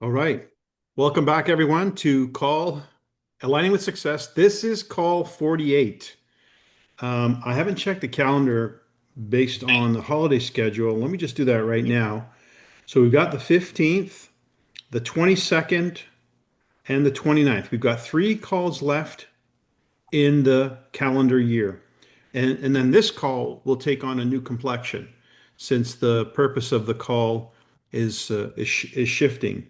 All right. Welcome back, everyone, to Call Aligning with Success. This is call 48. I haven't checked the calendar based on the holiday schedule. Let me just do that right now. So we've got the 15th, the 22nd, and the 29th. We've got three calls left in the calendar year. And then this call will take on a new complexion since the purpose of the call is shifting.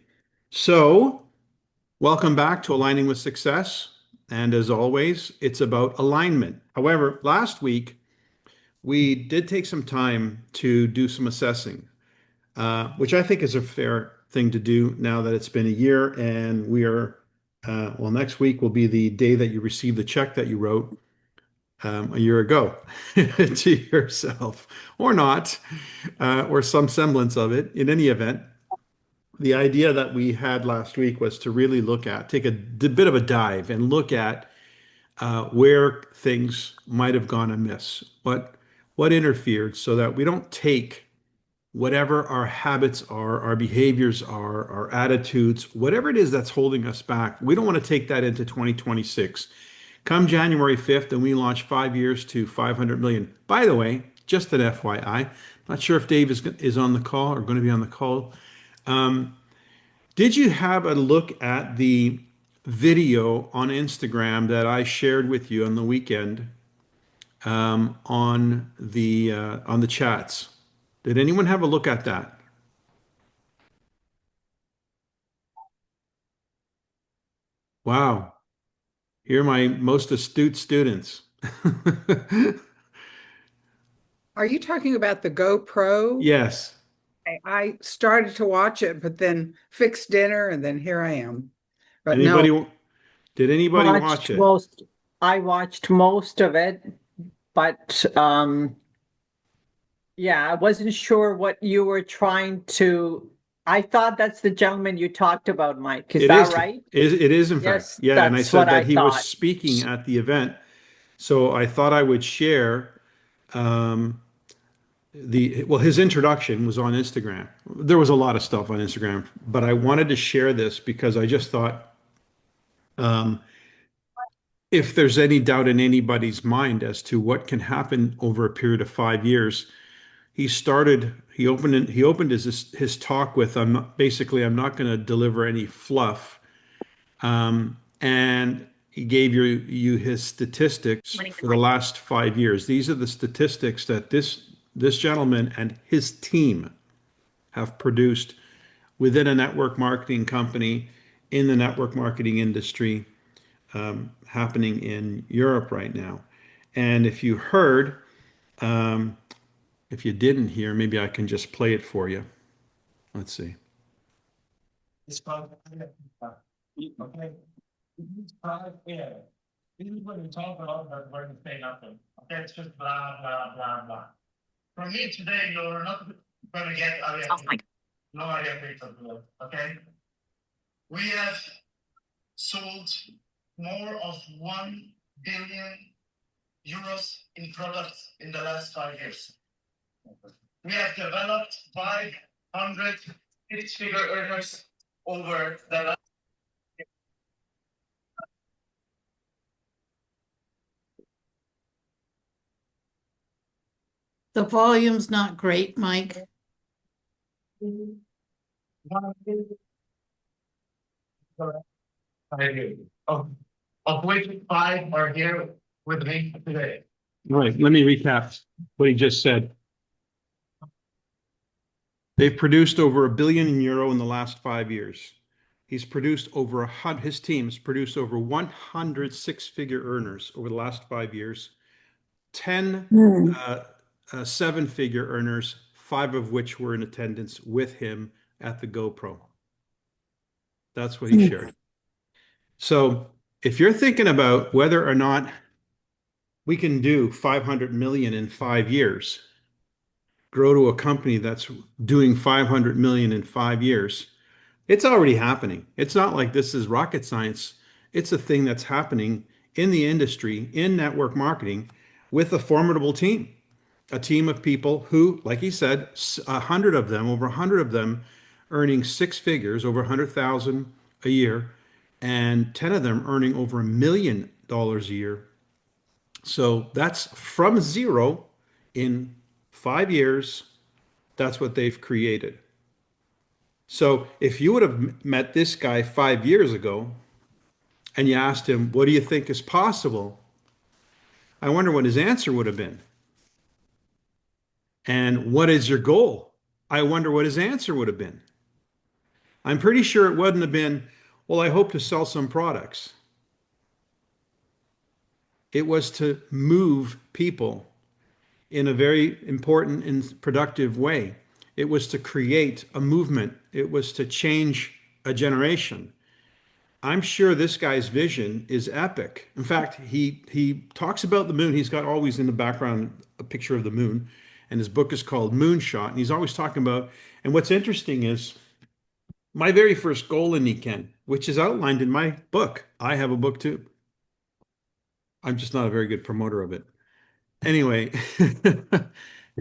So, welcome back to Aligning with Success. And as always, it's about alignment. However, last week we did take some time to do some assessing, which I think is a fair thing to do now that it's been a year and next week will be the day that you receive the check that you wrote a year ago to yourself, or not, or some semblance of it. In any event, the idea that we had last week was to really take a bit of a dive and look at where things might have gone amiss, what interfered, so that we don't take whatever our habits are, our behaviors are, our attitudes, whatever it is that's holding us back. We don't want to take that into 2026. Come January 5th, and we launch 5 years to 500 million. By the way, just an FYI, not sure if Dave is on the call or going to be on the call. Did you have a look at the video on Instagram that I shared with you on the weekend on the chats? Did anyone have a look at that? Wow, you're my most astute students. Are you talking about the GoPro? Yes. I started to watch it, but then fixed dinner, and then here I am. But no, Anybody? Did anybody watch watched it? most I watched most of it, but yeah, I wasn't sure what you were trying to. I thought that's the gentleman you talked about, Mike. Is It that is. right? It is in fact. Yes, Yeah, and I that's what said that I he was thought. speaking at the event, so I thought I would share. Um, his introduction was on Instagram. There was a lot of stuff on Instagram, but I wanted to share this because I just thought, um, if there's any doubt in anybody's mind as to what can happen over a period of 5 years, he opened his talk with, I'm not going to deliver any fluff. And he gave you his statistics for the last 5 years. These are the statistics that this gentleman and his team have produced within a network marketing company in the network marketing industry, happening in Europe right now. And um, if you didn't hear, maybe I can just play it for you. Let's see. It's called, okay. It's called air. This is what we talk about, but we're going to say nothing. Okay, it's just blah, blah, blah, blah. For me today, you're not going to get no idea picture, okay? We have sold more of 1 billion euros in products in the last 5 years. We have developed 500 six-figure earners over the last. The volume's not great, Mike. Of, of which five are here with me today. All right, let me recap what he just said. They've produced over €1 billion in the last 5 years. He's produced his team's produced over 100 six-figure earners over the last 5 years, 10 Hmm. seven-figure earners, five of which were in attendance with him at the GoPro. That's what he shared. So if you're thinking about whether or not we can do 500 million in 5 years, grow to a company that's doing 500 million in 5 years, it's already happening. It's not like this is rocket science. It's a thing that's happening in the industry, in network marketing, with a formidable team, a team of people who, like he said, over 100 of them earning six figures, over 100,000 a year, and 10 of them earning over $1 million a year. So that's from zero in 5 years. That's what they've created. So if you would have met this guy 5 years ago and you asked him, what do you think is possible? I wonder what his answer would have been. And what is your goal? I wonder what his answer would have been. I'm pretty sure it wouldn't have been, well, I hope to sell some products. It was to move people in a very important and productive way. It was to create a movement. It was to change a generation. I'm sure this guy's vision is epic. In fact, he talks about the moon. He's got always in the background a picture of the moon, and his book is called Moonshot. And he's always talking about, and what's interesting is my very first goal in Nikken, which is outlined in my book. I have a book too. I'm just not a very good promoter of it. Anyway,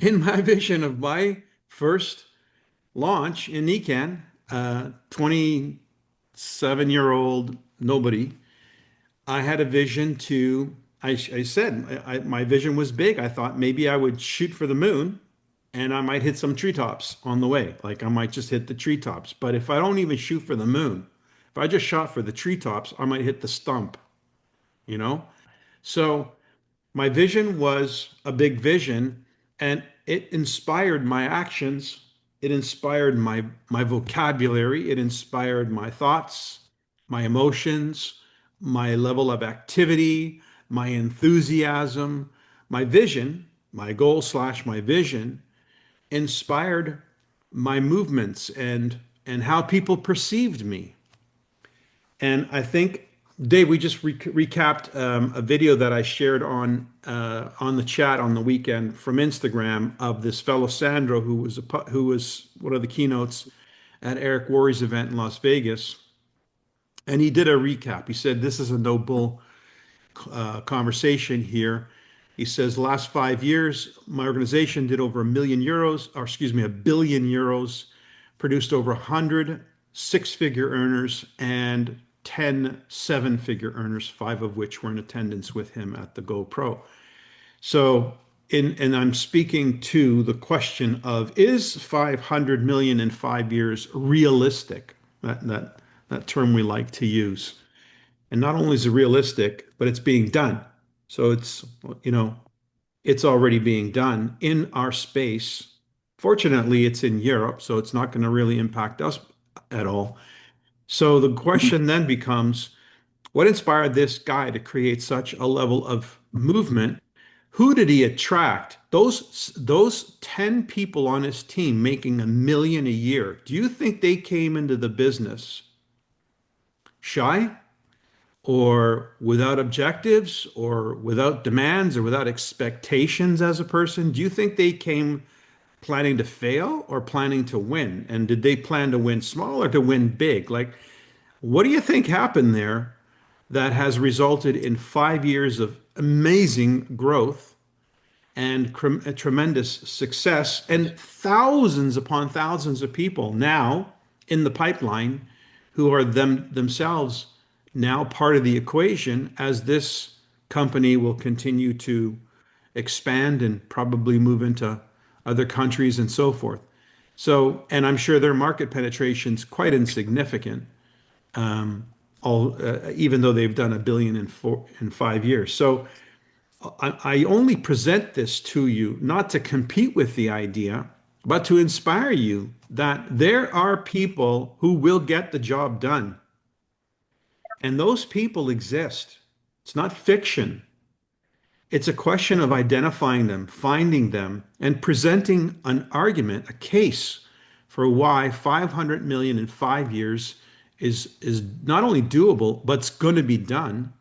in my vision of my first launch in Nikken, 27-year-old nobody, I had a vision to, I said, my vision was big. I thought maybe I would shoot for the moon and I might hit some treetops on the way. Like I might just hit the treetops. But if I don't even shoot for the moon, if I just shot for the treetops, I might hit the stump, you know? So my vision was a big vision, and it inspired my actions. It inspired my vocabulary. It inspired my thoughts, my emotions, my level of activity, my enthusiasm, my vision, my goal slash my vision inspired my movements and how people perceived me. And I think, Dave, we just recapped a video that I shared on the chat on the weekend from Instagram of this fellow Sandro who was one of the keynotes at Eric Worre's event in Las Vegas, and he did a recap. He said, "This is a no bull conversation here." He says, "Last 5 years, my organization did over €1 million, or excuse me, €1 billion, produced over 100 six-figure earners and 10 seven-figure earners, 5 of which were in attendance with him at the GoPro." So, and I'm speaking to the question of, is 500 million in 5 years realistic? That term we like to use. And not only is it realistic, but it's being done. So it's already being done in our space. Fortunately, it's in Europe, so it's not going to really impact us at all. So the question then becomes, what inspired this guy to create such a level of movement? Who did he attract? Those 10 people on his team making $1 million a year. Do you think they came into the business shy or without objectives or without demands or without expectations as a person? Do you think they came planning to fail or planning to win? And did they plan to win small or to win big? Like, what do you think happened there that has resulted in 5 years of amazing growth and a tremendous success and thousands upon thousands of people now in the pipeline who are themselves now part of the equation as this company will continue to expand and probably move into other countries and so forth. So, and I'm sure their market penetration is quite insignificant, even though they've done $1 billion in 5 years. So I only present this to you not to compete with the idea, but to inspire you that there are people who will get the job done. And those people exist. It's not fiction. It's a question of identifying them, finding them, and presenting an argument, a case for why 500 million in 5 years is not only doable, but it's going to be done.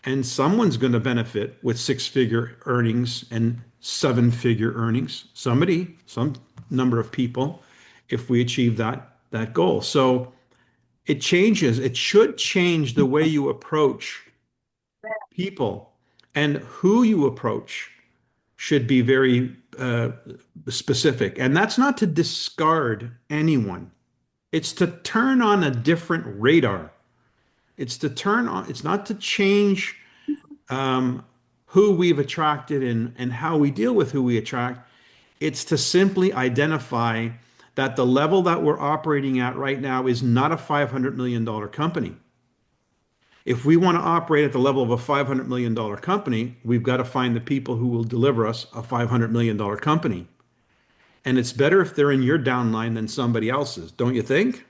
And someone's going to benefit with six-figure earnings and seven-figure earnings. Somebody, some number of people, if we achieve that goal. So it changes. It should change the way you approach people, and who you approach should be very specific. And that's not to discard anyone. It's to turn on a different radar. It's to turn on, it's not to change who we've attracted and how we deal with who we attract. It's to simply identify that the level that we're operating at right now is not a $500 million company. If we want to operate at the level of a $500 million company, we've got to find the people who will deliver us a $500 million company. And it's better if they're in your downline than somebody else's, don't you think?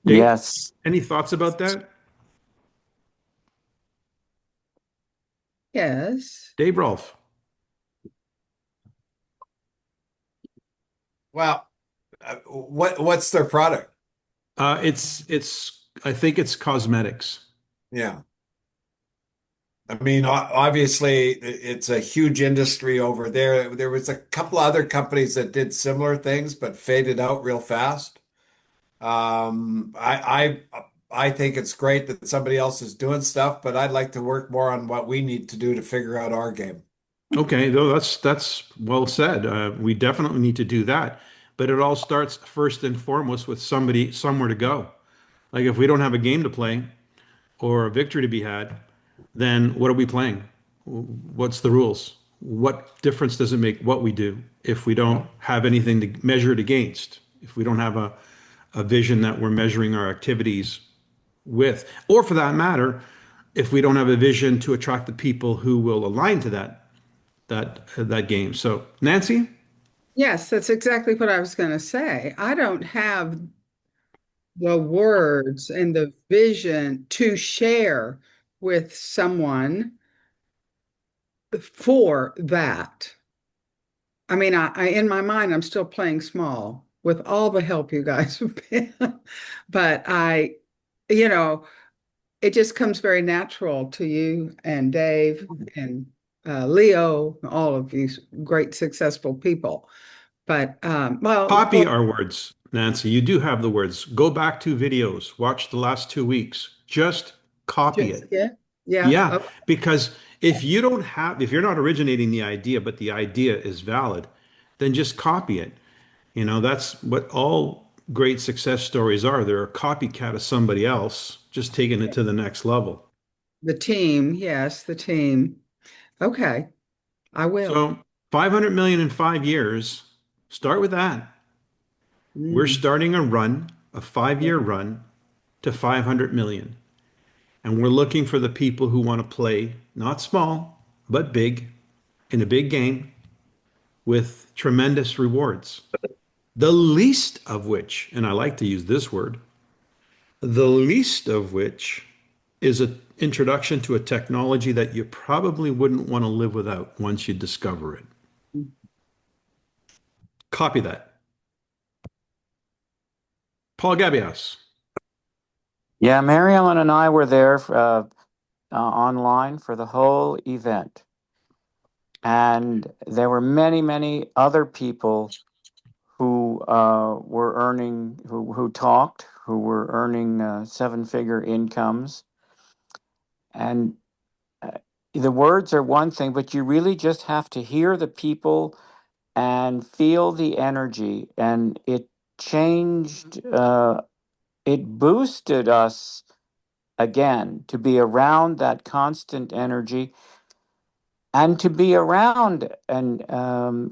Dave, Yes. any thoughts about that? Yes. Dave Rolfe. Well, what's their product? It's I think it's cosmetics. Yeah. I mean, obviously, it's a huge industry over there. There was a couple other companies that did similar things, but faded out real fast. I think it's great that somebody else is doing stuff, but I'd like to work more on what we need to do to figure out our game. Okay, though that's well said. We definitely need to do that, but it all starts first and foremost with somebody somewhere to go. Like if we don't have a game to play or a victory to be had, then what are we playing? What's the rules? What difference does it make what we do if we don't have anything to measure it against? If we don't have a vision that we're measuring our activities with, or for that matter, if we don't have a vision to attract the people who will align to that game. So, Nancy? Yes, that's exactly what I was going to say. I don't have the words and the vision to share with someone for that. I mean, I in my mind, I'm still playing small with all the help you guys have been. But you know, it just comes very natural to you and Dave and Leo, all of these great successful people. But Copy our words, Nancy. You do have the words. Go back to videos, watch the last 2 weeks. Just copy it. yeah, yeah. Yeah, because if you're not originating the idea, but the idea is valid, then just copy it. That's what all great success stories are. They're a copycat of somebody else, just taking it to the next level. The team, yes, the team. Okay, I will. So 500 million in 5 years, start with that. We're Mm. starting a 5-year run to 500 million. And we're looking for the people who want to play, not small, but big, in a big game with tremendous rewards. The least of which, and I like to use this word, the least of which is an introduction to a technology that you probably wouldn't want to live without once you discover it. Copy that. Paul Gabias. Yeah, Mary Ellen and I were there online for the whole event. And there were many, many other people who were earning, who talked, who were earning seven-figure incomes. And the words are one thing, but you really just have to hear the people and feel the energy. And it changed, it boosted us again to be around that constant energy and to be around an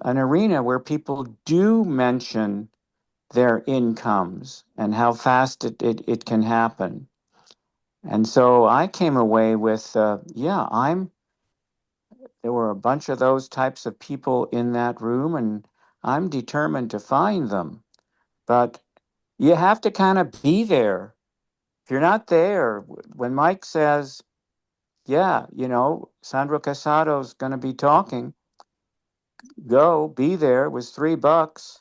arena where people do mention their incomes and how fast it can happen. And so I came away with, there were a bunch of those types of people in that room, and I'm determined to find them. But you have to kind of be there. If you're not there, when Mike says, yeah, Sandro Casado's going to be talking, go, be there, it was $3.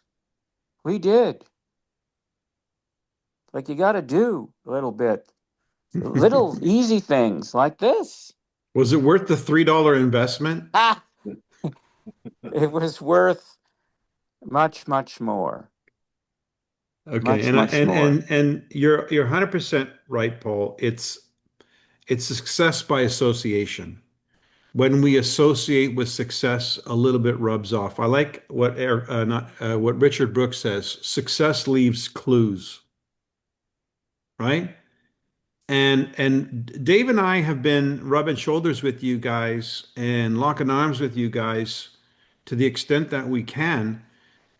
We did. Like you got to do a little bit. Little easy things like this. Was it worth the $3 investment? It was worth much, much more. Okay, Much more. and you're 100% right, Paul. It's success by association. when we associate with success, a little bit rubs off. I like what what Richard Brooks says, success leaves clues, right? And Dave and I have been rubbing shoulders with you guys and locking arms with you guys to the extent that we can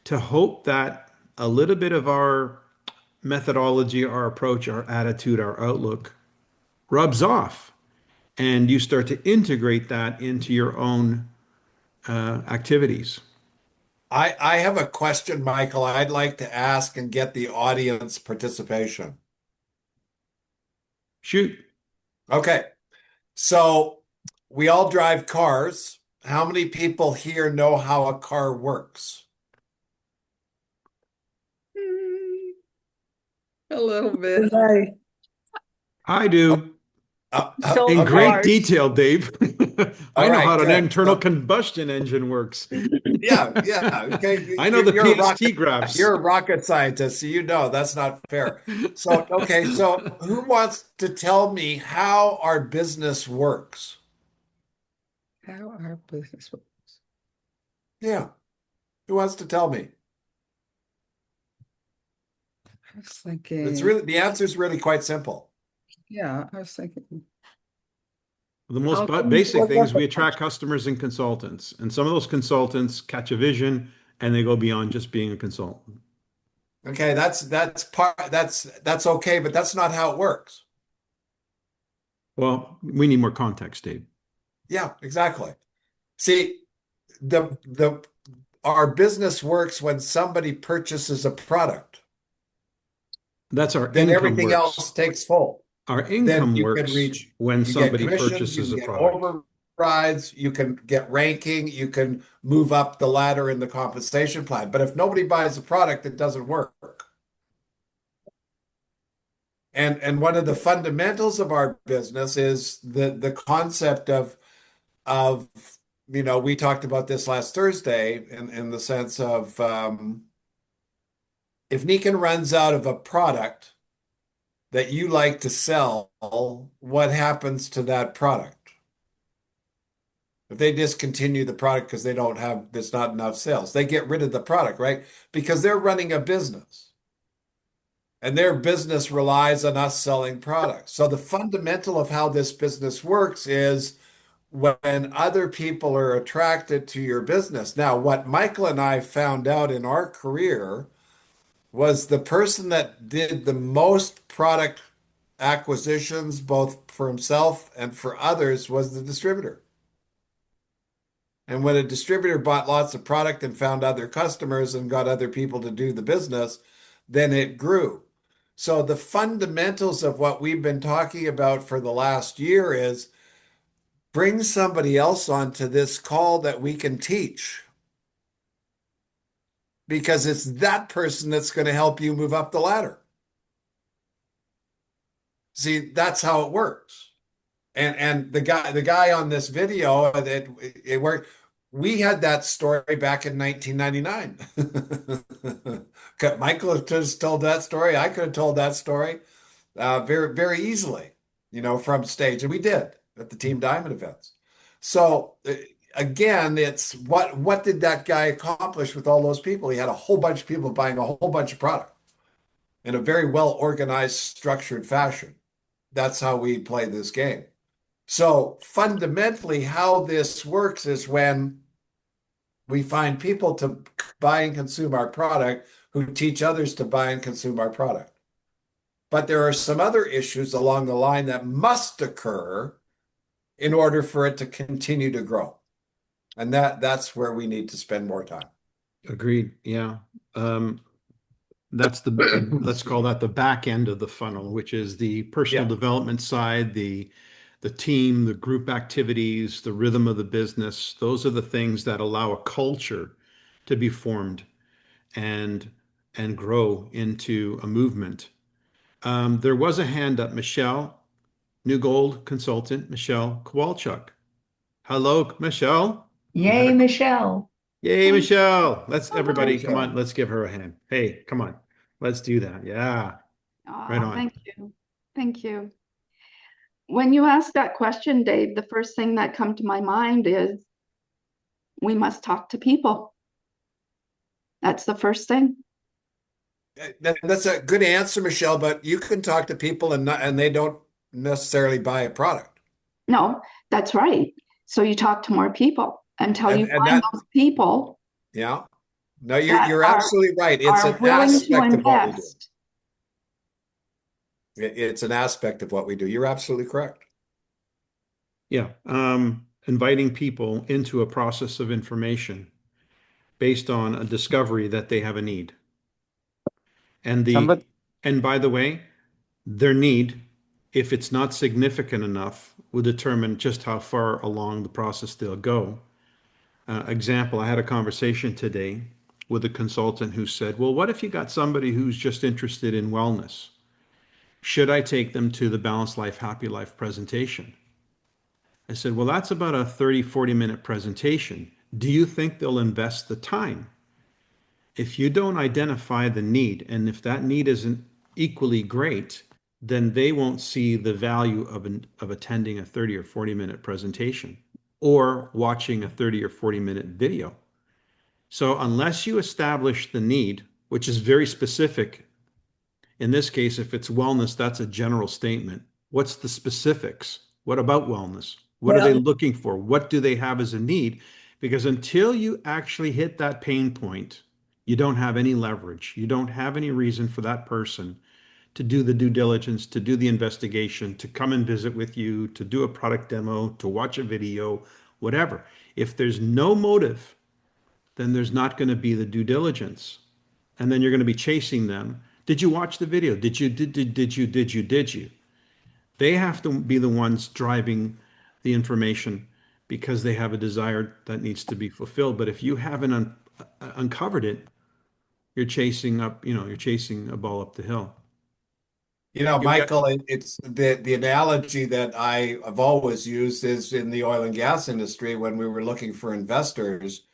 to hope that a little bit of our methodology, our approach, our attitude, our outlook rubs off and you start to integrate that into your own activities. I have a question, Michael, I'd like to ask and get the audience participation. Shoot. Okay. So we all drive cars. How many people here know how a car works? A little bit. I do. So In Okay. great cars. detail, Dave. I All know right, how an good. internal So- combustion engine works. Yeah. Okay. I know the You're a PhD graphs. You're a rocket scientist, so you know that's not fair. So, okay, so who wants to tell me how our business works? How our business works. Yeah. Who wants to tell me? I was thinking, The answer is really quite simple. yeah, I was thinking, The most How can basic you thing is work we with- attract customers and consultants, and some of those consultants catch a vision and they go beyond just being a consultant. Okay, that's okay, but that's not how it works. Well, we need more context, Dave. Yeah, exactly. See, our business works when somebody purchases a product. That's our Then income everything works. else takes full. Our Then income you can works reach, when you get somebody commissions, purchases you a can get product. overrides, you can get ranking, you can move up the ladder in the compensation plan. But if nobody buys a product, it doesn't work. And one of the fundamentals of our business is the concept of we talked about this last Thursday in the sense of if Nikon runs out of a product that you like to sell, what happens to that product? If they discontinue the product because there's not enough sales, they get rid of the product, right? Because they're running a business. And their business relies on us selling products. So the fundamental of how this business works is when other people are attracted to your business. Now, what Michael and I found out in our career was the person that did the most product acquisitions, both for himself and for others, was the distributor. And when a distributor bought lots of product and found other customers and got other people to do the business, then it grew. So the fundamentals of what we've been talking about for the last year is bring somebody else onto this call that we can teach. Because it's that person that's going to help you move up the ladder. See, that's how it works. And the guy on this video that it worked. We had that story back in 1999. Michael could have told that story. I could have told that story very, very easily, from stage. And we did at the Team Diamond events. So again, it's what did that guy accomplish with all those people? He had a whole bunch of people buying a whole bunch of product in a very well organized, structured fashion. That's how we play this game. So fundamentally, how this works is when we find people to buy and consume our product who teach others to buy and consume our product. But there are some other issues along the line that must occur in order for it to continue to grow. And that's where we need to spend more time. Agreed. Yeah. That's let's call that the back end of the funnel, which is the personal development side, the team, the group activities, the rhythm of the business. Those are the things that allow a culture to be formed and grow into a movement. There was a hand up, Michelle, New Gold consultant, Michelle Kowalchuk. Hello, Michelle. Yay, Michelle. Yay, Michelle. Let's everybody Michelle. come on. Let's give her a hand. Hey, come on. Let's do that. Yeah. Oh, Right on. thank you. Thank you. when you ask that question, Dave, the first thing that come to my mind is we must talk to people. That's the first thing. That's a good answer, Michelle, but you can talk to people and they don't necessarily buy a product. No, that's right. So you talk to more people until you And find that, those people yeah. No, that you're absolutely right. It's are an willing to aspect of what we do. invest. It's an aspect of what we do. You're absolutely correct. Yeah. Inviting people into a process of information based on a discovery that they have a need. Somebody, And by the way, their need, if it's not significant enough, will determine just how far along the process they'll go. Example, I had a conversation today with a consultant who said, well, what if you got somebody who's just interested in wellness? Should I take them to the Balanced Life, Happy Life presentation? I said, well, that's about a 30, 40-minute presentation. Do you think they'll invest the time? If you don't identify the need, and if that need isn't equally great, then they won't see the value of attending a 30 or 40-minute presentation or watching a 30 or 40-minute video. So unless you establish the need, which is very specific, in this case, if it's wellness, that's a general statement. What's the specifics? What about wellness? What are they looking for? What do they have as a need? Because until you actually hit that pain point, you don't have any leverage. You don't have any reason for that person to do the due diligence, to do the investigation, to come and visit with you, to do a product demo, to watch a video, whatever. If there's no motive, then there's not going to be the due diligence. And then you're going to be chasing them. Did you watch the video? Did you? Did you? They have to be the ones driving the information because they have a desire that needs to be fulfilled. But if you haven't uncovered it, you're chasing a ball up the hill. Michael, it's the analogy that I've always used is in the oil and gas industry when we were looking for investors.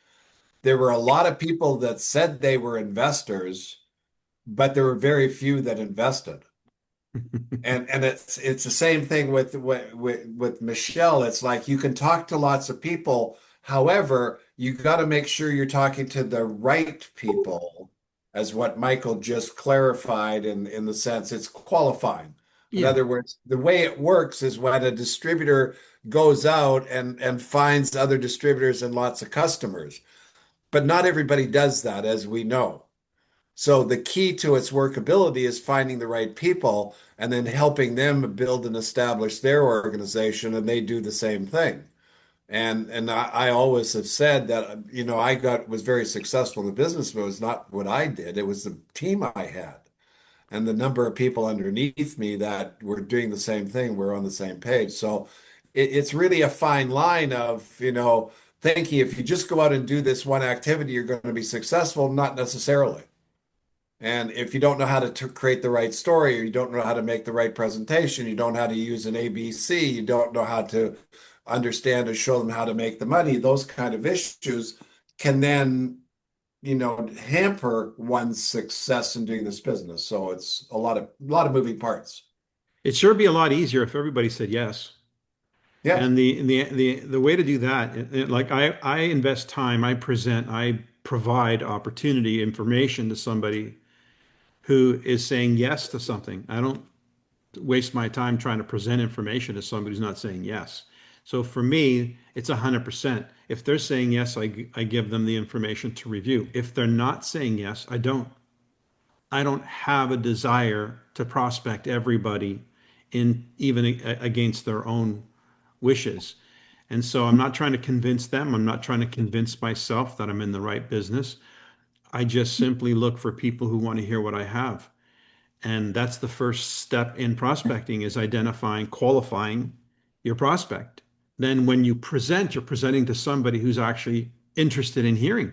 There were a lot of people that said they were investors, but there were very few that invested. And it's the same thing with Michelle. It's like you can talk to lots of people. However, you got to make sure you're talking to the right people, as what Michael just clarified in the sense it's qualifying. In Yeah. other words, the way it works is when a distributor goes out and finds other distributors and lots of customers. But not everybody does that, as we know. So the key to its workability is finding the right people and then helping them build and establish their organization, and they do the same thing. And I always have said that, was very successful in the business, but it was not what I did. It was the team I had and the number of people underneath me that were doing the same thing. We're on the same page. So it's really a fine line of, thinking if you just go out and do this one activity, you're going to be successful, not necessarily. And if you don't know how to create the right story, or you don't know how to make the right presentation, you don't know how to use an ABC, you don't know how to understand or show them how to make the money, those kind of issues can then, hamper one's success in doing this business. So it's a lot of moving parts. It'd sure be a lot easier if everybody said yes. Yeah. And the way to do that, like I invest time, I provide opportunity, information to somebody who is saying yes to something. I don't waste my time trying to present information to somebody who's not saying yes. So for me, it's 100%. If they're saying yes, I give them the information to review. If they're not saying yes, I don't. I don't have a desire to prospect everybody even against their own wishes. And so I'm not trying to convince them. I'm not trying to convince myself that I'm in the right business. I just simply look for people who want to hear what I have. And that's the first step in prospecting, is identifying, qualifying your prospect. Then when you present, you're presenting to somebody who's actually interested in hearing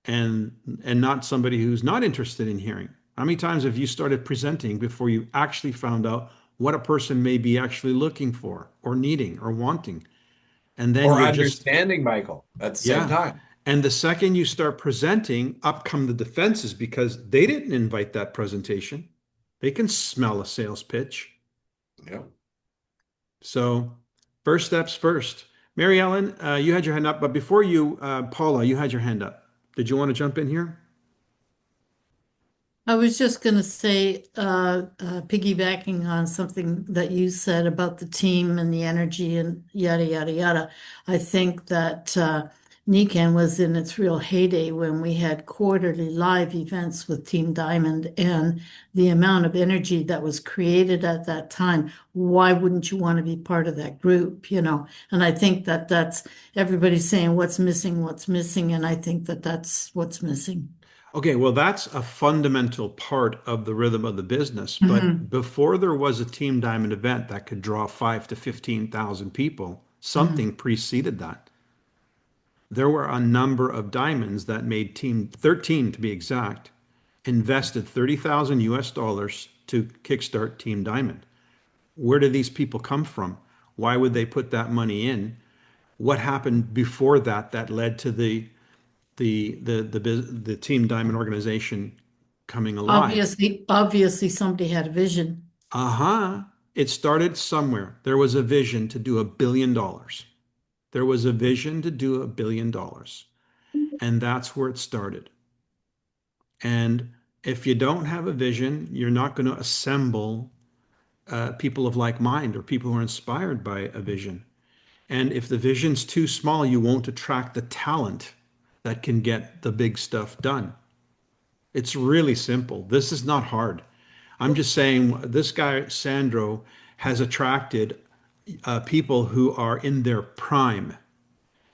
and not somebody who's not interested in hearing. How many times have you started presenting before you actually found out what a person may be actually looking for or needing or wanting? And then Or you're understanding, Michael, at the same time. And the second you start presenting, up come the defenses because they didn't invite that presentation. They can smell a sales pitch. Yeah. So first steps first. Mary Ellen, you had your hand up, but before you, Paula, you had your hand up. Did you want to jump in here? I was just going to say, piggybacking on something that you said about the team and the energy and yada, yada, yada. I think that NECANN was in its real heyday when we had quarterly live events with Team Diamond and the amount of energy that was created at that time. Why wouldn't you want to be part of that group, you know? And I think that that's everybody's saying what's missing, and I think that that's what's missing. Okay, well, that's a fundamental part of the rhythm of the business. But before there was a Team Diamond event that could draw 5 to 15,000 people, something preceded that. There were a number of diamonds that made Team 13, to be exact, invested 30,000 US dollars to kickstart Team Diamond. Where did these people come from? Why would they put that money in? What happened before that that led to the Team Diamond organization coming alive? Obviously somebody had a vision. Uh-huh. It started somewhere. There was a vision to do $1 billion. There was a vision to do $1 billion. And that's where it started. And if you don't have a vision, you're not going to assemble people of like mind or people who are inspired by a vision. And if the vision's too small, you won't attract the talent that can get the big stuff done. It's really simple. This is not hard. I'm just saying this guy, Sandro, has attracted people who are in their prime,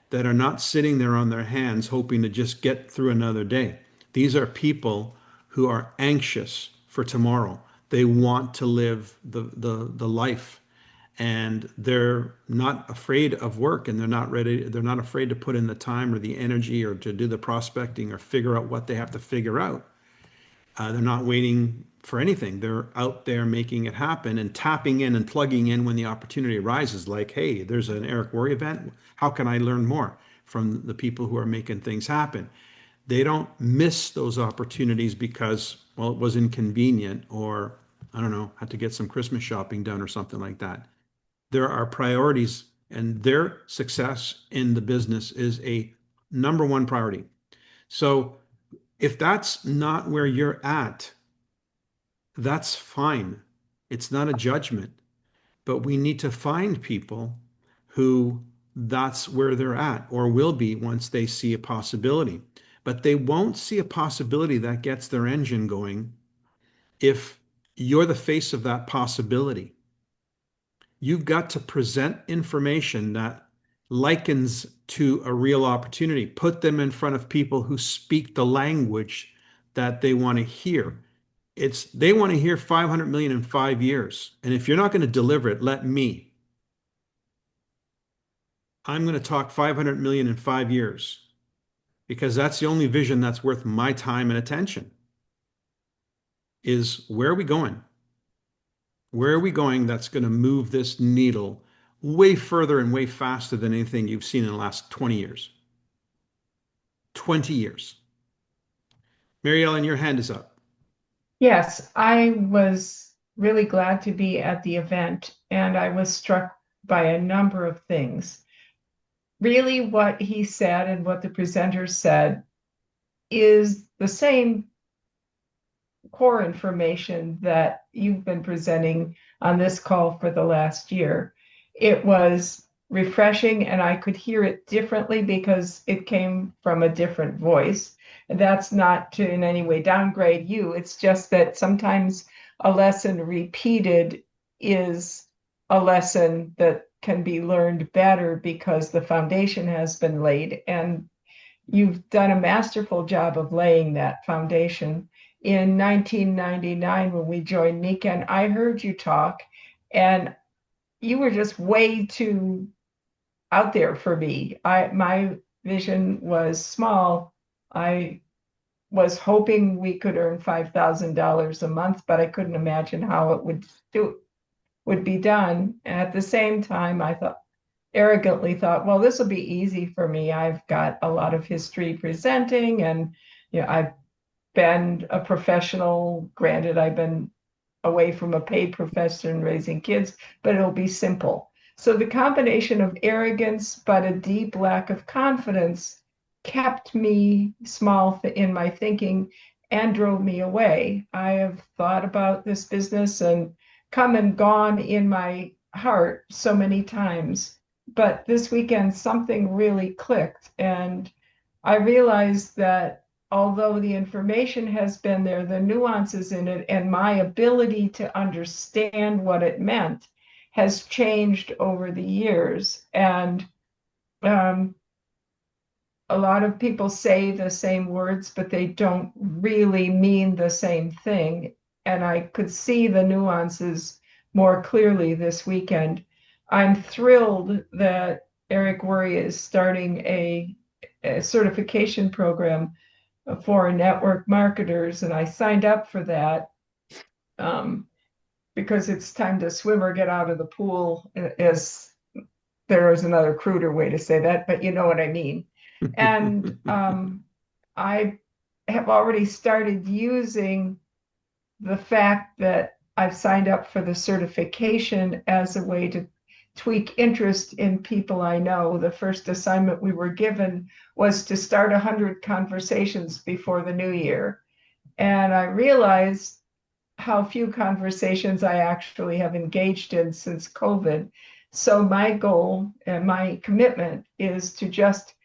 that are not sitting there on their hands hoping to just get through another day. These are people who are anxious for tomorrow. They want to live the life, and they're not afraid of work, and they're not afraid to put in the time or the energy or to do the prospecting or figure out what they have to figure out. They're not waiting for anything. They're out there making it happen and tapping in and plugging in when the opportunity arises. Like, hey, there's an Eric Worre event. How can I learn more from the people who are making things happen? They don't miss those opportunities because, well, it was inconvenient, or I don't know, had to get some Christmas shopping done or something like that. There are priorities, and their success in the business is a number one priority. So if that's not where you're at, that's fine. It's not a judgment, but we need to find people who that's where they're at or will be once they see a possibility. But they won't see a possibility that gets their engine going if you're the face of that possibility. You've got to present information that likens to a real opportunity. Put them in front of people who speak the language that they want to hear. They want to hear 500 million in 5 years. And if you're not going to deliver it, let me. I'm going to talk 500 million in 5 years because that's the only vision that's worth my time and attention. Is where are we going? Where are we going that's going to move this needle way further and way faster than anything you've seen in the last 20 years? 20 years. Mary Ellen, your hand is up. Yes, I was really glad to be at the event, and I was struck by a number of things. Really, what he said and what the presenter said is the same core information that you've been presenting on this call for the last year. It was refreshing, and I could hear it differently because it came from a different voice. And that's not to in any way downgrade you. It's just that sometimes a lesson repeated is a lesson that can be learned better because the foundation has been laid. And you've done a masterful job of laying that foundation. In 1999, when we joined NECANN, I heard you talk, and you were just way too out there for me. My vision was small. I was hoping we could earn $5,000 a month, but I couldn't imagine how it would be done. And at the same time, I arrogantly thought, well, this will be easy for me. I've got a lot of history presenting, and I've been a professional. Granted, I've been away from a paid profession and raising kids, but it'll be simple. So the combination of arrogance but a deep lack of confidence kept me small in my thinking and drove me away. I have thought about this business and come and gone in my heart so many times. But this weekend, something really clicked. And I realized that although the information has been there, the nuances in it and my ability to understand what it meant has changed over the years. And a lot of people say the same words, but they don't really mean the same thing. And I could see the nuances more clearly this weekend. I'm thrilled that Eric Worre is starting a certification program for network marketers, and I signed up for that because it's time to swim or get out of the pool, as there is another cruder way to say that, but you know what I mean. And I have already started using the fact that I've signed up for the certification as a way to tweak interest in people I know. The first assignment we were given was to start 100 conversations before the new year. And I realized how few conversations I actually have engaged in since COVID. So my goal and my commitment is to just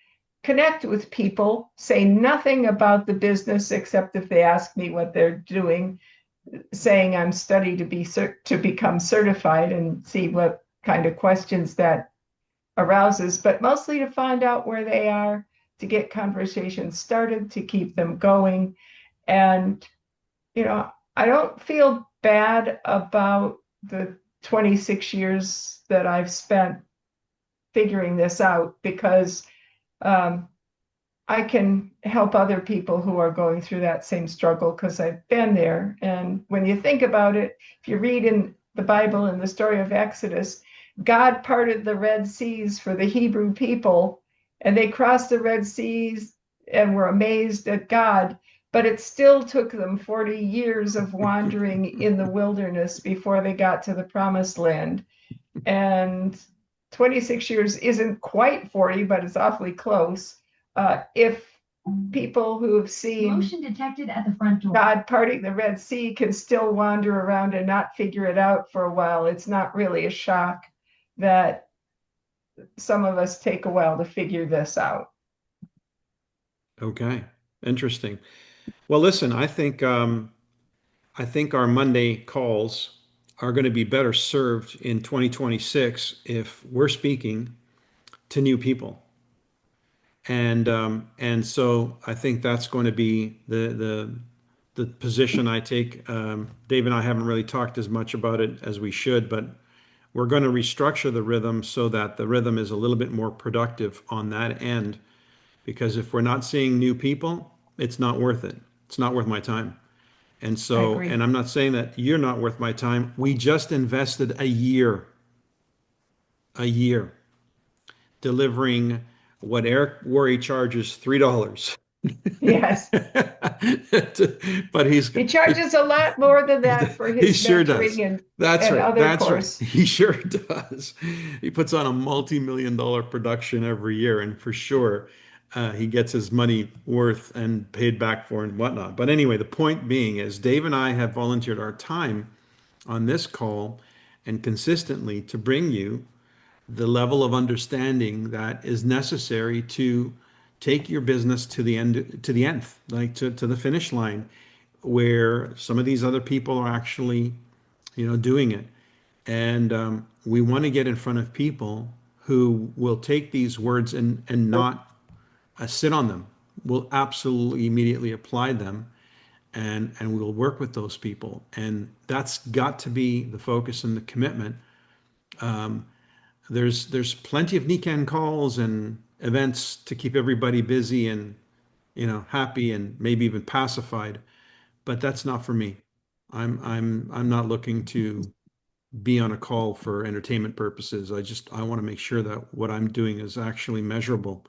connect with people, say nothing about the business except if they ask me what they're doing, saying I'm studying to become certified, and see what kind of questions that arouses, but mostly to find out where they are, to get conversations started, to keep them going. And, you know, I don't feel bad about the 26 years that I've spent figuring this out, because I can help other people who are going through that same struggle because I've been there. And when you think about it, if you read in the Bible, in the story of Exodus, God parted the Red Seas for the Hebrew people, and they crossed the Red Seas and were amazed at God. But it still took them 40 years of wandering in the wilderness before they got to the promised land. And 26 years isn't quite 40, but it's awfully close. If people who have seen Motion detected at the front door. God parting the Red Sea can still wander around and not figure it out for a while, it's not really a shock that some of us take a while to figure this out. Okay, interesting. Well, listen, I think our Monday calls are going to be better served in 2026 if we're speaking to new people. And so I think that's going to be the position I take. Dave and I haven't really talked as much about it as we should, but we're going to restructure the rhythm so that the rhythm is a little bit more productive on that end. Because if we're not seeing new people, it's not worth it. It's not worth my time. And so, agree. and I'm not saying that you're not worth my time. We just invested a year delivering what Eric Worre charges $3. Yes. But He charges a lot more than that for his he sure mentoring does. and That's right. other That's course. right. He sure does. He puts on a multi-million-dollar production every year, and for sure, he gets his money worth and paid back for and whatnot. But anyway, the point being is Dave and I have volunteered our time on this call and consistently to bring you the level of understanding that is necessary to take your business to the nth, like to the finish line, where some of these other people are actually, doing it. And we want to get in front of people who will take these words and not sit on them. We'll absolutely immediately apply them, and we'll work with those people. And that's got to be the focus and the commitment. There's plenty of NECANN calls and events to keep everybody busy and happy and maybe even pacified, but that's not for me. I'm not looking to be on a call for entertainment purposes. I want to make sure that what I'm doing is actually measurable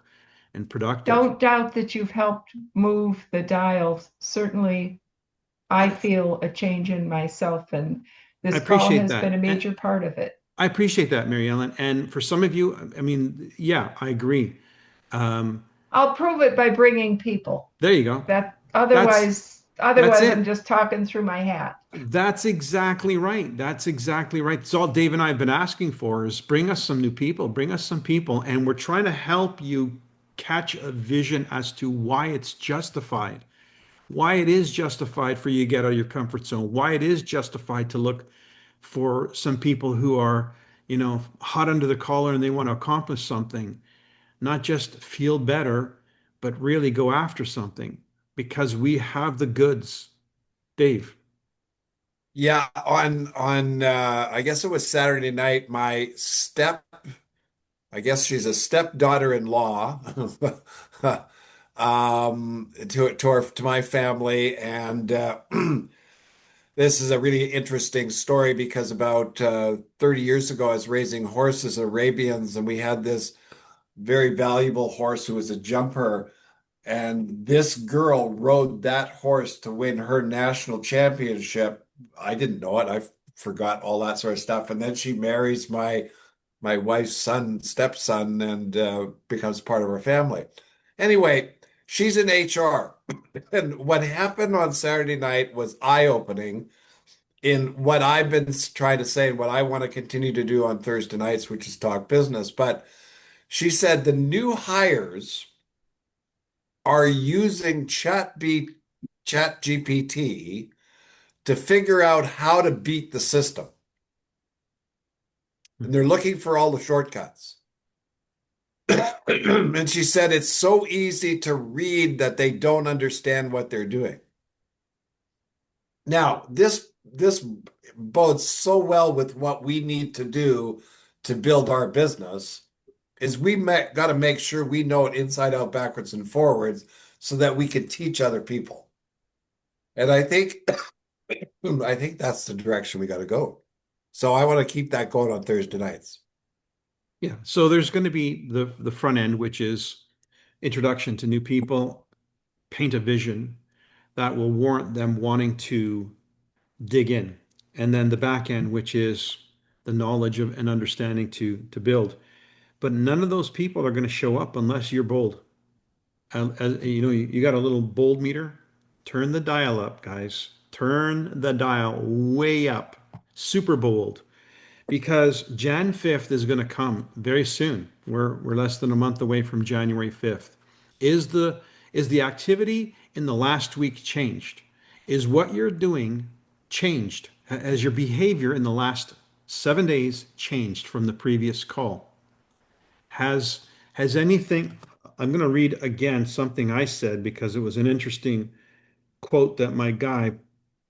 and productive. Don't doubt that you've helped move the dial. Certainly, I feel a change in myself, and I this call appreciate has that. been a major part of it. I appreciate that, Mary Ellen. And for some of you, I mean, yeah, I agree. Um, I'll prove it by bringing people. there you go. That That's otherwise I'm it. just talking through my hat. That's exactly right. That's exactly right. It's all Dave and I have been asking for is bring us some new people, bring us some people, and we're trying to help you catch a vision as to why it's justified, why it is justified for you to get out of your comfort zone, why it is justified to look for some people who are, hot under the collar and they want to accomplish something, not just feel better, but really go after something because we have the goods. Dave. Yeah, on I guess it was Saturday night, I guess she's a stepdaughter-in-law to my family, and this is a really interesting story because about 30 years ago I was raising horses, Arabians, and we had this very valuable horse who was a jumper. And this girl rode that horse to win her national championship. I didn't know it. I forgot all that sort of stuff. And then she marries my wife's stepson, and becomes part of our family. Anyway, she's in HR. And what happened on Saturday night was eye-opening in what I've been trying to say and what I want to continue to do on Thursday nights, which is talk business. But she said the new hires are using ChatGPT to figure out how to beat the system. And they're looking for all the shortcuts. And she said it's so easy to read that they don't understand what they're doing. Now, this bodes so well with what we need to do to build our business is got to make sure we know it inside out, backwards and forwards so that we can teach other people. And I think that's the direction we got to go. So I want to keep that going on Thursday nights. Yeah. So there's going to be the front end, which is introduction to new people, paint a vision that will warrant them wanting to dig in. And then the back end, which is the knowledge of and understanding to build. But none of those people are going to show up unless you're bold. You got a little bold meter. Turn the dial up, guys. Turn the dial way up. Super bold. Because Jan 5th is going to come very soon. We're less than a month away from January 5th. Is the activity in the last week changed? Is what you're doing changed? Has your behavior in the last 7 days changed from the previous call? Has anything, I'm going to read again something I said because it was an interesting quote that my guy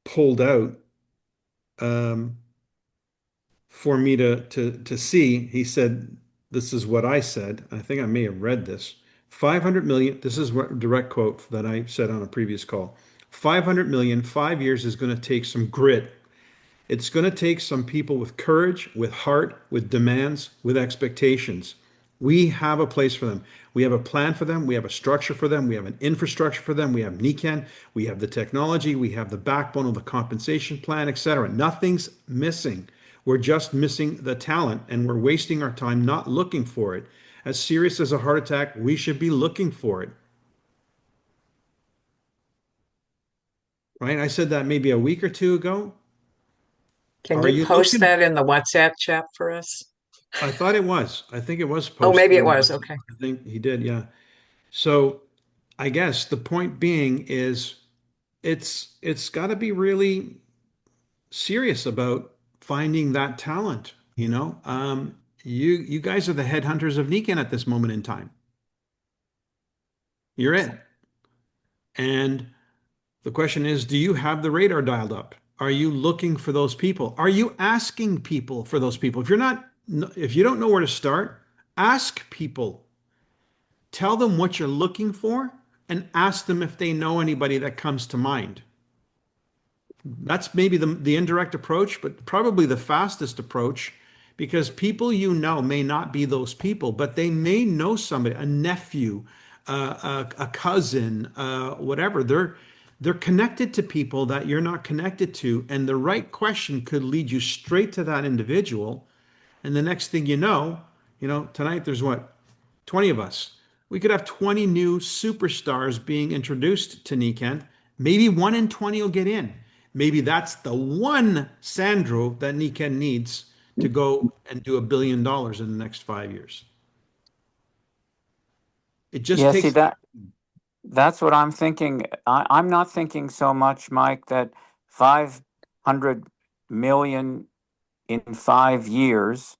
pulled out for me to see. He said, this is what I said. I think I may have read this. 500 million, this is a direct quote that I said on a previous call. 500 million, 5 years is going to take some grit. It's going to take some people with courage, with heart, with demands, with expectations. We have a place for them. We have a plan for them. We have a structure for them. We have an infrastructure for them. We have NECANN. We have the technology. We have the backbone of the compensation plan, etc. Nothing's missing. We're just missing the talent, and we're wasting our time not looking for it. As serious as a heart attack, we should be looking for it. Right? I said that maybe a week or two ago. Can Are you you post looking? that in the WhatsApp chat for us? I thought it was. I think it was posted. Oh, maybe it in was. WhatsApp. Okay. I think he did, yeah. So I guess the point being is it's got to be really serious about finding that talent, you know? You guys are the headhunters of NECANN at this moment in time. You're it. And the question is, do you have the radar dialed up? Are you looking for those people? Are you asking people for those people? If you don't know where to start, ask people. Tell them what you're looking for and ask them if they know anybody that comes to mind. That's maybe the indirect approach, but probably the fastest approach, because people you know may not be those people, but they may know somebody, a nephew, a cousin, whatever. They're connected to people that you're not connected to, and the right question could lead you straight to that individual And the next thing you know, tonight there's what, 20 of us. We could have 20 new superstars being introduced to Nikan. Maybe 1 in 20 will get in. Maybe that's the one Sandro that Nikan needs to go and do $1 billion in the next 5 years. It just Yeah, takes. see that's what I'm thinking. I'm not thinking so much, Mike, that 500 million in 5 years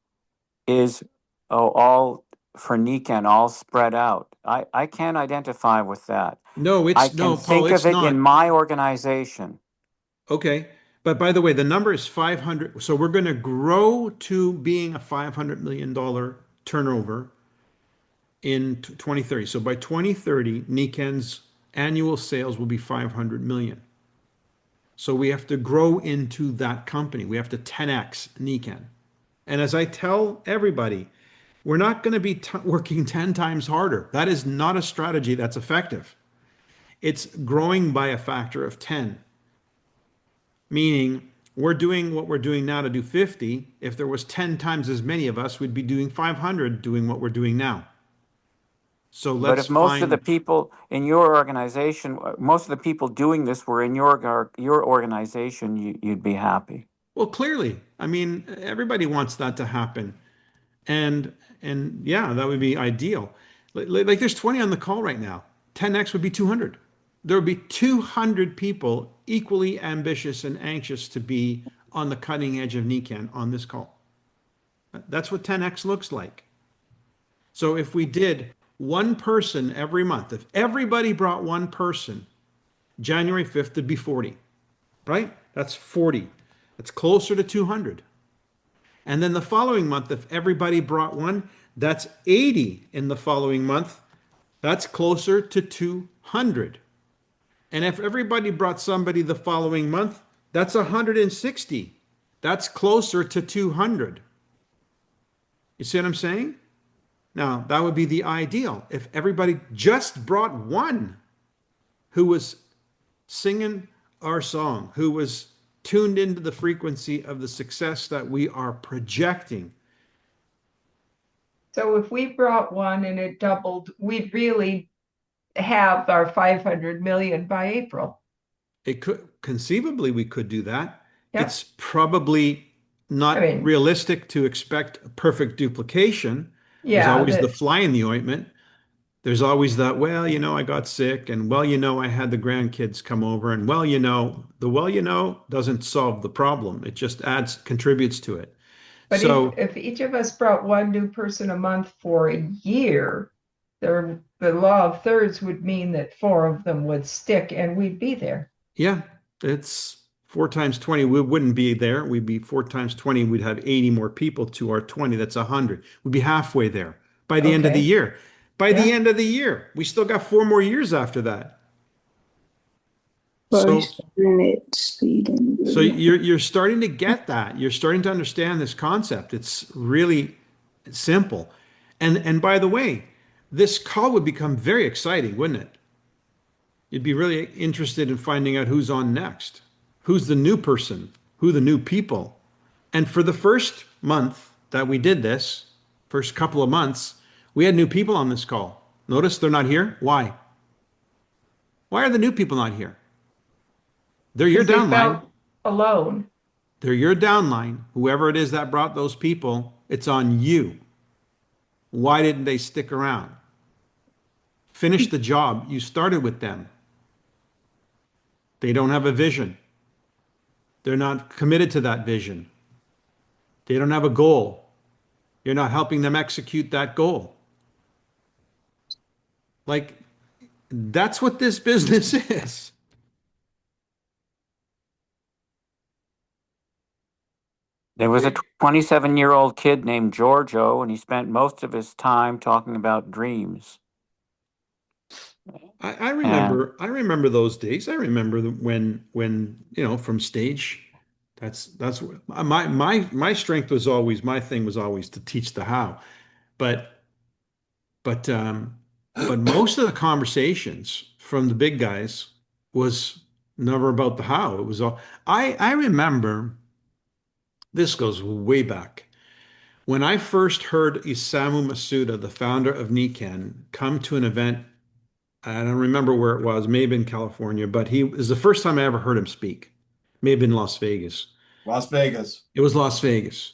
is all for Nikan, all spread out. I can't identify with that. No, I it's can no, Paul, think it's of it not. in my organization. Okay. But by the way, the number is 500. So we're going to grow to being a $500 million turnover in 2030. So by 2030, Niken's annual sales will be 500 million. So we have to grow into that company. We have to 10x Niken. And as I tell everybody, we're not going to be working 10 times harder. That is not a strategy that's effective. It's growing by a factor of 10, meaning we're doing what we're doing now to do 50. If there was 10 times as many of us, we'd be doing 500 doing what we're doing now. So But let's if most of the find. people in your organization, most of the people doing this were in your organization, you'd be happy. Well, clearly, I mean, everybody wants that to happen. And yeah, that would be ideal. Like there's 20 on the call right now. 10x would be 200. There would be 200 people equally ambitious and anxious to be on the cutting edge of Nikan on this call. That's what 10x looks like. So if we did one person every month, if everybody brought one person, January 5th would be 40, right? That's 40. That's closer to 200. And then the following month, if everybody brought one, that's 80 in the following month. That's closer to 200. And if everybody brought somebody the following month, that's 160. That's closer to 200. You see what I'm saying? Now, that would be the ideal. If everybody just brought one who was singing our song, who was tuned into the frequency of the success that we are projecting. So if we brought one and it doubled, we'd really have our 500 million by April. It could conceivably we could do that. Yep. It's probably not realistic to expect a perfect duplication. There's always the fly in the ointment. There's always that, well, you know, I got sick, and well, you know, I had the grandkids come over, and well, you know, doesn't solve the problem. It just contributes to it. But so if each of us brought one new person a month for a year, the law of thirds would mean that 4 of them would stick and we'd be there. Yeah, it's 4 times 20. We wouldn't be there. We'd be 4 times 20. We'd have 80 more people to our 20. That's 100. We'd be halfway there by the end of the year. By the end of the year, we still got 4 more years after that. So you're starting to get that. You're starting to understand this concept. It's really simple. And by the way, this call would become very exciting, wouldn't it? You'd be really interested in finding out who's on next, who's the new person, who the new people. And for the first month that we did this, first couple of months, we had new people on this call. Notice they're not here. Why? Why are the new people not here? They're your downline. Alone. They're your downline. Whoever it is that brought those people, it's on you. Why didn't they stick around? Finish the job. You started with them. They don't have a vision. They're not committed to that vision. They don't have a goal. You're not helping them execute that goal. Like, that's what this business is. There was a 27-year-old kid named Giorgio, and he spent most of his time talking about dreams. I remember those days. I remember when you know, from stage. That's my strength was always, my thing was always to teach the how, but most of the conversations from the big guys was never about the how. It was all. I remember. This goes way back when I first heard Isamu Masuda, the founder of Nikken, come to an event, I don't remember where it was, maybe in California, but he it was the first time I ever heard him speak. Maybe in Las Vegas. Las Vegas. It was Las Vegas.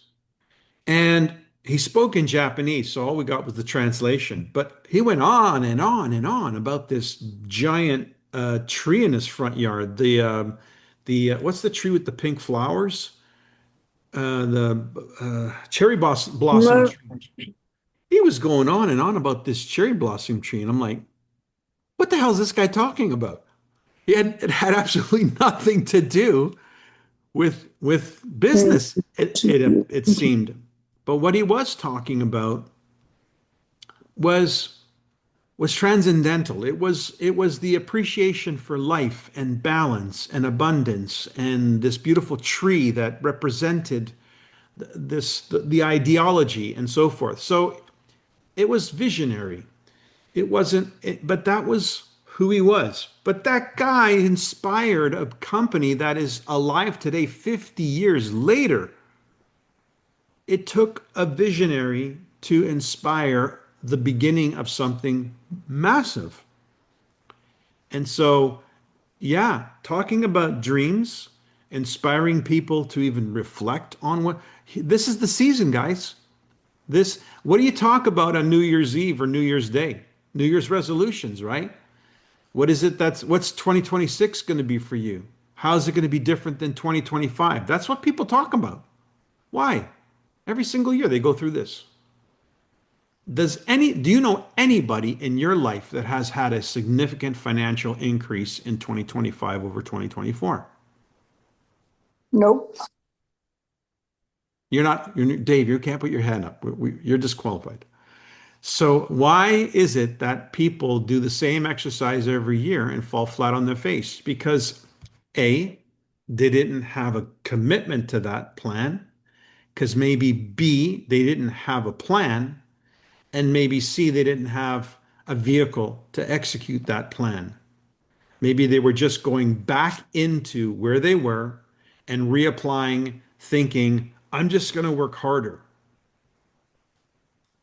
And he spoke in Japanese, so all we got was the translation. But he went on and on and on about this giant tree in his front yard. The what's the tree with the pink flowers? The cherry blossom tree. He was going on and on about this cherry blossom tree, and I'm like, what the hell is this guy talking about? It had absolutely nothing to do with business. It seemed, but what he was talking about was transcendental. It was the appreciation for life and balance and abundance and this beautiful tree that represented the ideology and so forth. So it was visionary. It wasn't, but that was who he was. But that guy inspired a company that is alive today, 50 years later. It took a visionary to inspire the beginning of something massive. And so, yeah, talking about dreams, inspiring people to even reflect on this is the season, guys. What do you talk about on New Year's Eve or New Year's Day? New Year's resolutions, right? What's 2026 going to be for you? How's it going to be different than 2025? That's what people talk about. Why? Every single year they go through this. Do you know anybody in your life that has had a significant financial increase in 2025 over 2024? Nope. Dave, you can't put your hand up. You're disqualified. So why is it that people do the same exercise every year and fall flat on their face? Because A, they didn't have a commitment to that plan. Because maybe B, they didn't have a plan. And maybe C, they didn't have a vehicle to execute that plan. Maybe they were just going back into where they were and reapplying, thinking, I'm just going to work harder.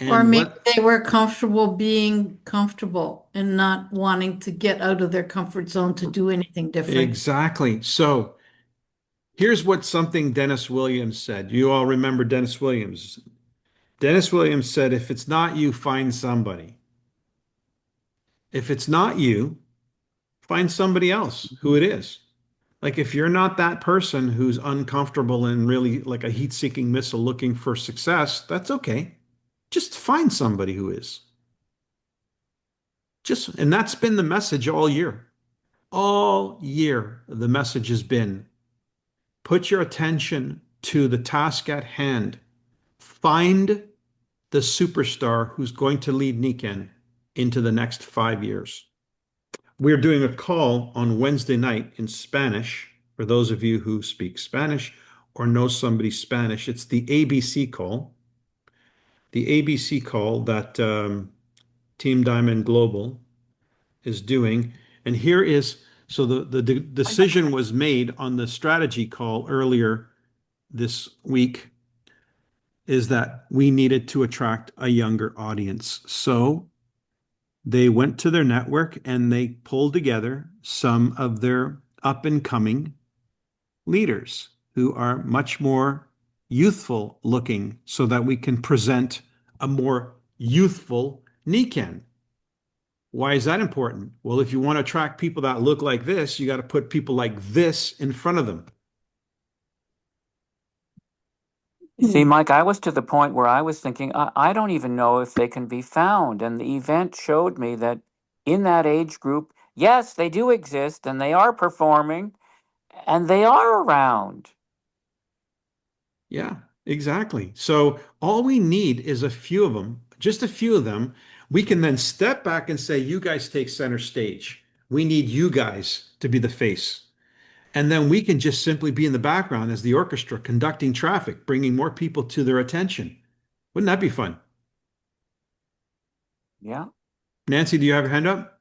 Or maybe they were comfortable being comfortable and not wanting to get out of their comfort zone to do anything different. Exactly. So here's something Dennis Williams said. You all remember Dennis Williams. Dennis Williams said, if it's not you, find somebody. If it's not you, find somebody else who it is. Like if you're not that person who's uncomfortable and really like a heat-seeking missile looking for success, that's okay. Just find somebody who is. And that's been the message all year. All year, the message has been, put your attention to the task at hand. Find the superstar who's going to lead Nikken into the next 5 years. We're doing a call on Wednesday night in Spanish. For those of you who speak Spanish or know somebody Spanish, it's the ABC call. The ABC call that Team Diamond Global is doing. And here is, so the decision was made on the strategy call earlier this week, is that we needed to attract a younger audience. So they went to their network and they pulled together some of their up and coming leaders who are much more youthful looking so that we can present a more youthful Nikken. Why is that important? Well, if you want to attract people that look like this, you got to put people like this in front of them. See, Mike, I was to the point where I was thinking, I don't even know if they can be found. And the event showed me that in that age group, yes, they do exist and they are performing and they are around. Yeah, exactly. So all we need is a few of them, just a few of them. We can then step back and say, you guys take center stage. We need you guys to be the face. And then we can just simply be in the background as the orchestra conducting traffic, bringing more people to their attention. Wouldn't that be fun? Yeah. Nancy, do you have your hand up?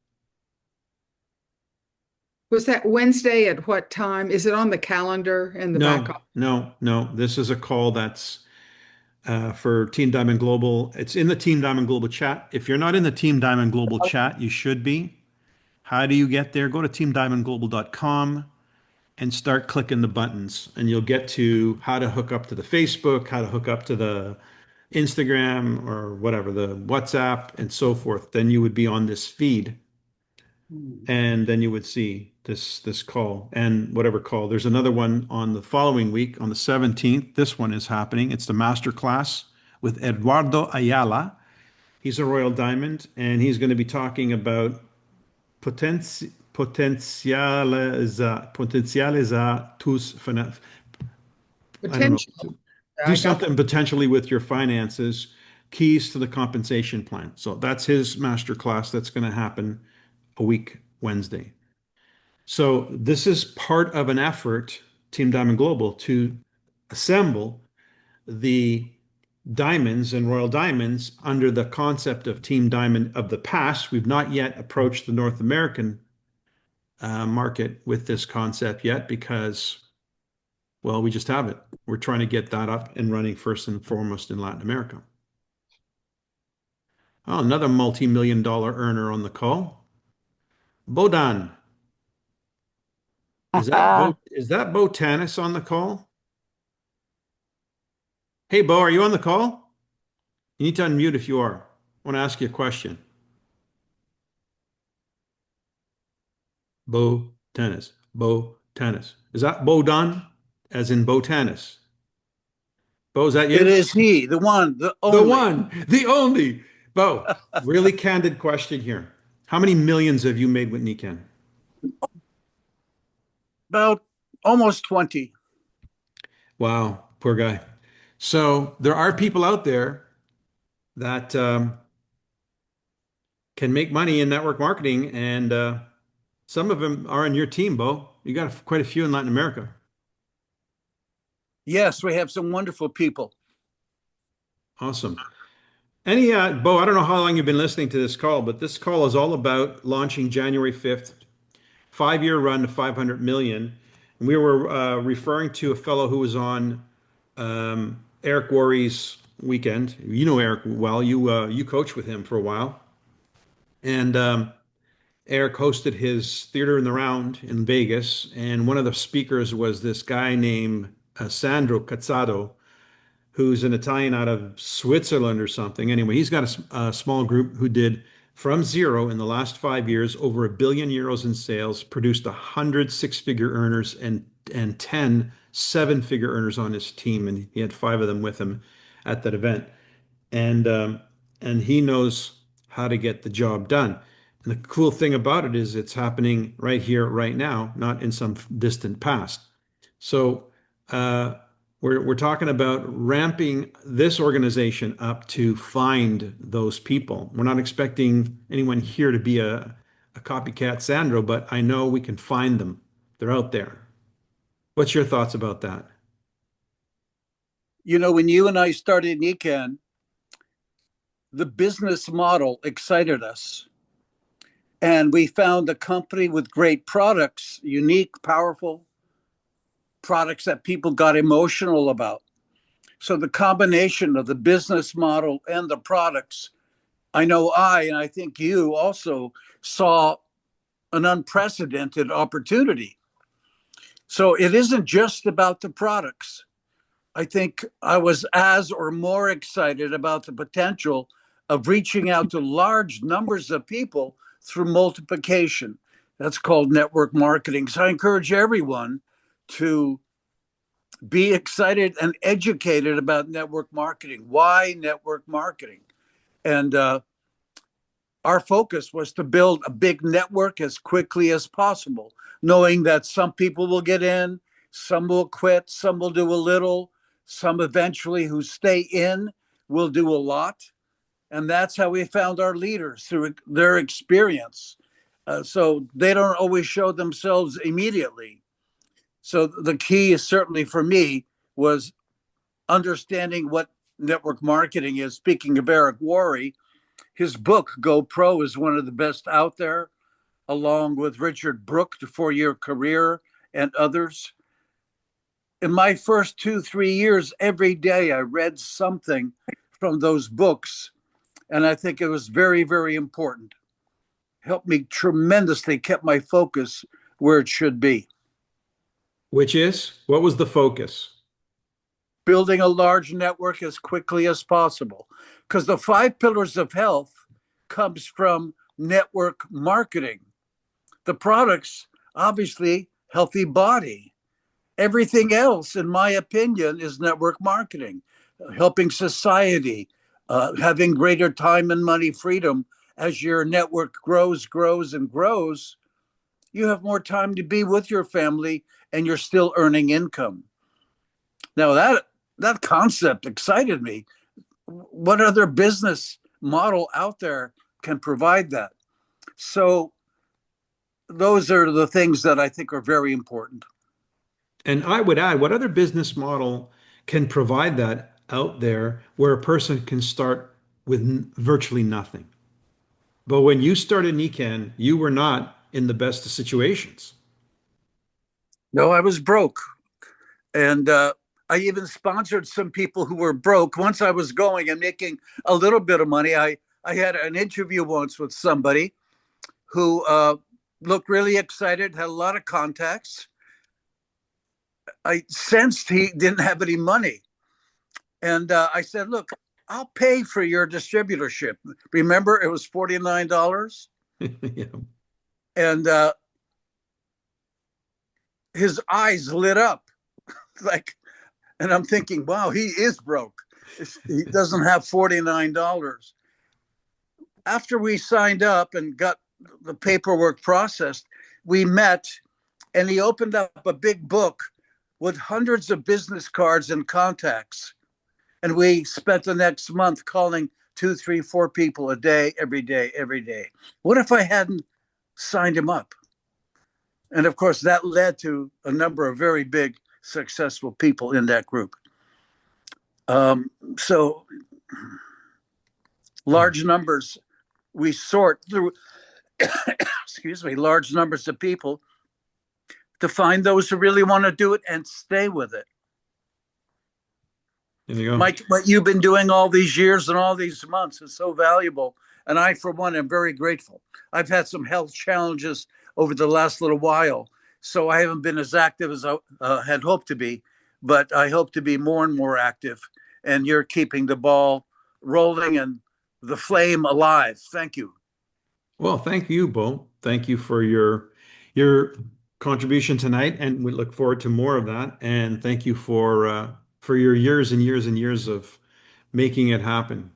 Was that Wednesday at what time? Is it on the calendar in the back? No. This is a call that's for Team Diamond Global. It's in the Team Diamond Global chat. If you're not in the Team Diamond Global chat, you should be. How do you get there? Go to teamdiamondglobal.com and start clicking the buttons, and you'll get to how to hook up to the Facebook, how to hook up to the Instagram or whatever, the WhatsApp and so forth. Then you would be on this feed, and then you would see this call and whatever call. There's another one on the following week on the 17th. This one is happening. It's the master class with Eduardo Ayala. He's a Royal Diamond, and he's going to be talking about potencializa tus finanzas. I don't know. Potential. Do something potentially with your finances, keys to the compensation plan. So that's his master class. That's going to happen a week Wednesday. So this is part of an effort, Team Diamond Global, to assemble the diamonds and Royal Diamonds under the concept of Team Diamond of the past. We've not yet approached the North American market with this concept yet because, well, we just haven't. We're trying to get that up and running first and foremost in Latin America. Oh, another multi-million-dollar earner on the call. Bodan. Is that Bo Tanis on the call? Hey, Bo, are you on the call? You need to unmute if you are. I want to ask you a question. Bo Tanis. Bo Tanis. Is that Bodan, as in Bo Tanis? Bo, is that you? It is he, the one, the only. The one, the only. Bo, really candid question here. How many millions have you made with Nikan? About almost 20. Wow, poor guy. So there are people out there that can make money in network marketing, and some of them are on your team, Bo. You got quite a few in Latin America. Yes, we have some wonderful people. Awesome. Bo, I don't know how long you've been listening to this call, but this call is all about launching January 5th, 5-year run to 500 million. And we were referring to a fellow who was on Eric Worre's weekend. You know Eric well. You coached with him for a while. And Eric hosted his Theater in the Round in Vegas. And one of the speakers was this guy named Sandro Cazzado, who's an Italian out of Switzerland or something. Anyway, he's got a small group who did from zero in the last 5 years, over €1 billion in sales, produced 100 6-figure earners and 10 7-figure earners on his team. And he had 5 of them with him at that event. And he knows how to get the job done. And the cool thing about it is it's happening right here, right now, not in some distant past. So, we're talking about ramping this organization up to find those people. We're not expecting anyone here to be a copycat Sandro, but I know we can find them. They're out there. What's your thoughts about that? You know, when you and I started Nikan, the business model excited us. And we found a company with great products, unique, powerful products that people got emotional about. So the combination of the business model and the products, I know and I think you also saw an unprecedented opportunity. So it isn't just about the products. I think I was as or more excited about the potential of reaching out to large numbers of people through multiplication. That's called network marketing. So I encourage everyone to be excited and educated about network marketing. Why network marketing? And our focus was to build a big network as quickly as possible, knowing that some people will get in, some will quit, some will do a little, some eventually who stay in will do a lot. And that's how we found our leaders, through their experience. So they don't always show themselves immediately. So the key is certainly for me was understanding what network marketing is. Speaking of Eric Worre, his book, Go Pro, is one of the best out there, along with Richard Brooke, The 4-Year Career, and others. in my first 2, 3 years, every day I read something from those books. And I think it was very, very important. Helped me tremendously, kept my focus where it should be. Which is, what was the focus? Building a large network as quickly as possible. Because the 5 pillars of health comes from network marketing. The products, obviously, healthy body. Everything else, in my opinion, is network marketing, helping society, having greater time and money freedom. As your network grows, grows, and grows, you have more time to be with your family and you're still earning income. Now that concept excited me. What other business model out there can provide that? So those are the things that I think are very important. And I would add, what other business model can provide that out there where a person can start with virtually nothing? But when you started Nikken, you were not in the best of situations. No, I was broke. And I even sponsored some people who were broke. Once I was going and making a little bit of money, I had an interview once with somebody who looked really excited, had a lot of contacts. I sensed he didn't have any money. And I said, look, I'll pay for your distributorship. Remember, it was $49. Yeah. And his eyes lit up like, and I'm thinking, wow, he is broke. He doesn't have $49. After we signed up and got the paperwork processed, we met and he opened up a big book with hundreds of business cards and contacts. And we spent the next month calling 2, 3, 4 people a day, every day, every day. What if I hadn't signed him up? And of course, that led to a number of very big, successful people in that group. So large numbers, we sort through, excuse me, large numbers of people to find those who really want to do it and stay with it. There you go. Mike, what you've been doing all these years and all these months is so valuable. And I, for one, am very grateful. I've had some health challenges over the last little while, so I haven't been as active as I had hoped to be, but I hope to be more and more active. And you're keeping the ball rolling and the flame alive. Thank you. Well, thank you, Bo. Thank you for your contribution tonight, and we look forward to more of that. And thank you for your years and years and years of making it happen.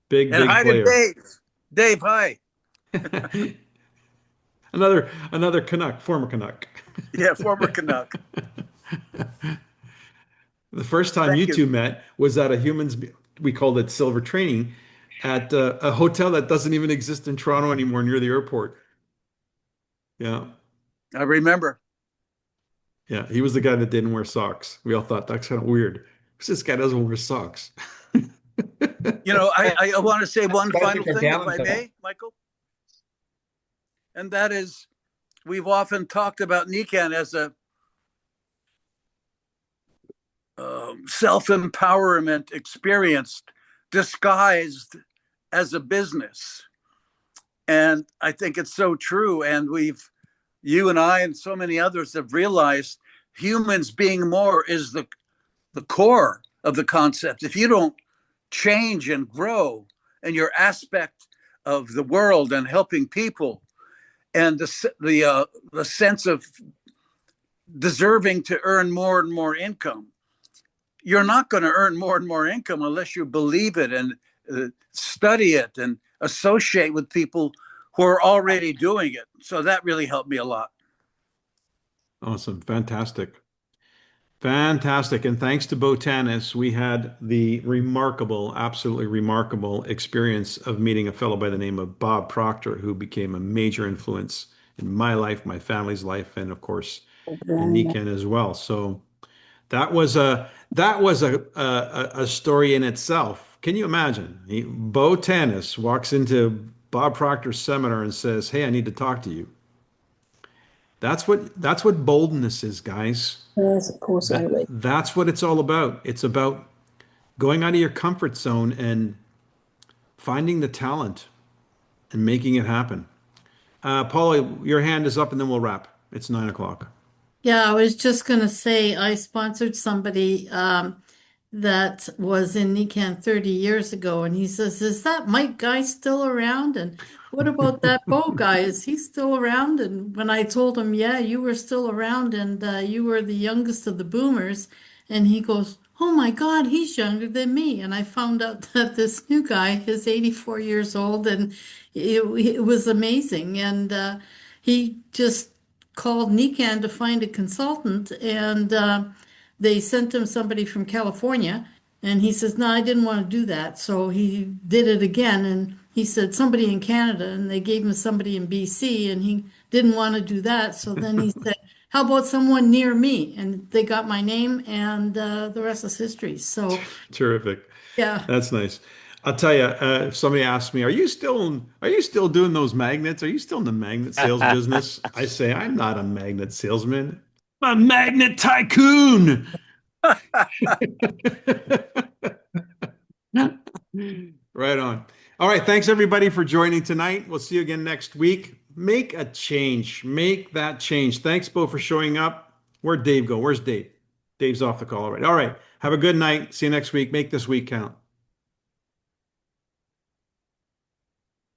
Big hi player. to Dave. Dave, hi. Another Canuck, former Canuck. Yeah, former Canuck. The first time Thank you you. two met was at we called it Silver Training, at a hotel that doesn't even exist in Toronto anymore, near the airport. Yeah. I remember. Yeah, he was the guy that didn't wear socks. We all thought that's kind of weird. This guy doesn't wear socks. You know, I want to say one Gotta final keep our thing, if gallons I up. may, Michael. And that is, we've often talked about Nikken as a self-empowerment experience disguised as a business. And I think it's so true. And you and I and so many others have realized humans being more is the core of the concept. If you don't change and grow in your aspect of the world and helping people and the sense of deserving to earn more and more income, you're not going to earn more and more income unless you believe it and study it and associate with people who are already doing it. So that really helped me a lot. Awesome. Fantastic. Fantastic. And thanks to Bo Tanis, we had the absolutely remarkable experience of meeting a fellow by the name of Bob Proctor, who became a major influence in my life, my family's life, and of course, in Nikken as well. So that was a story in itself. Can you imagine? Bo Tanis walks into Bob Proctor's seminar and says, "Hey, I need to talk to you." That's what boldness is, guys. Yes, of course, Emily. That's what it's all about. It's about going out of your comfort zone and finding the talent and making it happen. Paula, your hand is up and then we'll wrap. It's 9 o'clock. Yeah, I was just gonna say I sponsored somebody that was in NECANN 30 years ago, and he says, "Is that Mike guy still around? And what about that Bo guy? Is he still around?" And when I told him, "Yeah, you were still around, and you were the youngest of the boomers," and he goes, "Oh my God, he's younger than me." And I found out that this new guy is 84 years old, and it was amazing. And he just called NECANN to find a consultant, and they sent him somebody from California, and he says, "No, I didn't want to do that." So he did it again, and he said somebody in Canada, and they gave him somebody in BC, and he didn't want to do that. So then he said, "How about someone near me?" And they got my name, and the rest is history. So Terrific. yeah. That's nice. I'll tell you, if somebody asks me, are you still doing those magnets? Are you still in the magnet sales business? I say, I'm not a magnet salesman. I'm a magnet tycoon. Right on. All right. Thanks everybody for joining tonight. We'll see you again next week. Make a change. Make that change. Thanks, Bo, for showing up. Where'd Dave go? Where's Dave? Dave's off the call already. All right. Have a good night. See you next week. Make this week count.